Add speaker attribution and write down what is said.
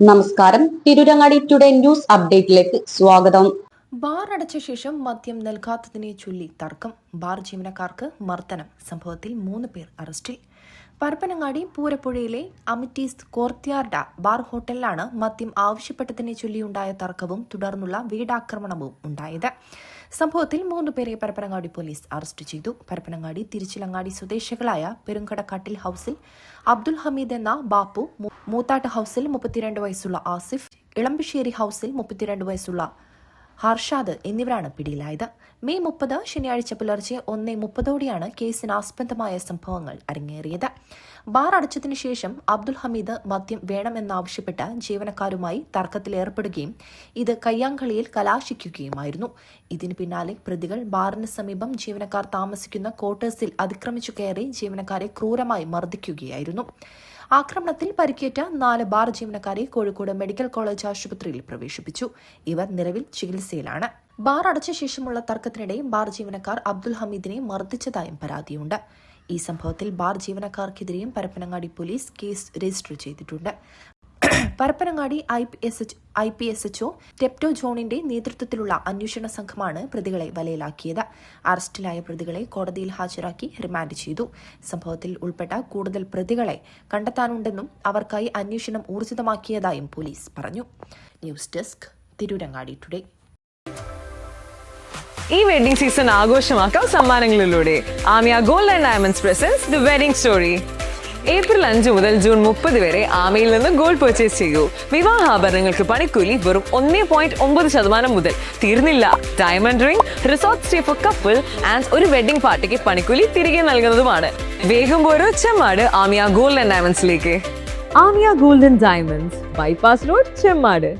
Speaker 1: നമസ്കാരം. Tirurangadi today news അപ്ഡേറ്റിലേക്ക് സ്വാഗതം.
Speaker 2: Bar അടച്ച ശേഷം മദ്യം നൽകാത്തതിനെ ചൊല്ലി തർക്കം. ബാർ ജീവനക്കാർക്ക് മർദ്ദനം. സംഭവത്തിൽ 3 പേർ അറസ്റ്റിൽ. പരപ്പനങ്ങാടി പൂരപ്പുഴയിലെ അമിറ്റീസ് കോർട്ട്യാർഡ ബാർ ഹോട്ടലിലാണ് മദ്യം ആവശ്യപ്പെട്ടതിനെ ചൊല്ലിയുണ്ടായ തർക്കവും തുടർന്നുള്ള വീടാക്രമണവും ഉണ്ടായത്. സംഭവത്തിൽ 3 പേരെ പരപ്പനങ്ങാടി പോലീസ് അറസ്റ്റ് ചെയ്തു. പരപ്പനങ്ങാടി തിരുച്ചിലങ്ങാടി സ്വദേശികളായ പെരുങ്കടക്കാട്ടിൽ ഹൌസിൽ അബ്ദുൽ ഹമീദ് എന്ന ബാപ്പു, മൂത്താട്ട് ഹൌസിൽ 32 വയസ്സുള്ള ആസിഫ്, ഇളമ്പശ്ശേരി ഹൌസിൽ 32 വയസ്സുള്ള ഹർഷാദ് എന്നിവരാണ് പിടിയിലായത്. മെയ് 30 ശനിയാഴ്ച പുലർച്ചെ 1:30 കേസിനാസ്പദമായ സംഭവങ്ങൾ അരങ്ങേറിയത്. ബാർ അടച്ചതിനു ശേഷം അബ്ദുൽ ഹമീദ് മദ്യം വേണമെന്നാവശ്യപ്പെട്ട് ജീവനക്കാരുമായി തർക്കത്തിലേർപ്പെടുകയും ഇത് കയ്യാങ്കളിയിൽ കലാശിക്കുകയുമായിരുന്നു. ഇതിനു പിന്നാലെ പ്രതികൾ ബാറിന് സമീപം ജീവനക്കാർ താമസിക്കുന്ന ക്വാർട്ടേഴ്സിൽ അതിക്രമിച്ചു കയറി ജീവനക്കാരെ ക്രൂരമായി മർദ്ദിക്കുകയായിരുന്നു. ആക്രമണത്തിൽ പരിക്കേറ്റ 4 ബാർ ജീവനക്കാരെ കോഴിക്കോട് മെഡിക്കൽ കോളേജ് ആശുപത്രിയിൽ പ്രവേശിപ്പിച്ചു. ഇവർ നിലവിൽ ചികിത്സയിലാണ്. ബാർ അടച്ച ശേഷമുള്ള തർക്കത്തിനിടെ ബാർ ജീവനക്കാർ അബ്ദുൽ ഹമീദിനെ മർദ്ദിച്ചതായും പരാതിയുണ്ട്. ഈ സംഭവത്തിൽ ബാർ ജീവനക്കാർക്കെതിരെയും പരപ്പനങ്ങാടി പോലീസ് കേസ് രജിസ്റ്റർ ചെയ്തിട്ടുണ്ട്. പരപ്പനങ്ങാടി IPSHO ടെപ്റ്റോ ജോണിന്റെ നേതൃത്വത്തിലുള്ള അന്വേഷണ സംഘമാണ് പ്രതികളെ വലയിലാക്കിയത്. അറസ്റ്റിലായ പ്രതികളെ കോടതിയിൽ ഹാജരാക്കി റിമാൻഡ് ചെയ്തു. സംഭവത്തിൽ ഉൾപ്പെട്ട കൂടുതൽ പ്രതികളെ കണ്ടെത്താനുണ്ടെന്നും അവർക്കായി അന്വേഷണം ഊർജിതമാക്കിയതായും പോലീസ് പറഞ്ഞു. News desk, Tirurangadi today.
Speaker 3: ഈ വെഡിംഗ് സീസൺ ആഘോഷമാക്കാം സമ്മാനങ്ങളിലൂടെ. Aamiya gold and diamonds presents the wedding story. April 5 മുതൽ ജൂൺ 30 വരെ ആമയിൽ നിന്ന് ഗോൾഡ് പർച്ചേസ് ചെയ്യൂ. വിവാഹാഭരണങ്ങൾക്ക് പണിക്കൂലി വെറും 1.9% മുതൽ. തീർന്നില്ല, diamond ring, resort stay for couple and ഒരു വെഡിംഗ് പാർട്ടിക്ക് പണിക്കൂലി തിരികെ നൽകുന്നതുമാണ്. വേഗം പോരൂ ചെമ്മാട് ആമിയ ഗോൾഡ് ആൻഡ് ഡയമണ്ട്സിലേക്ക്. Aamiya gold and diamonds, bypass road, Chemmad.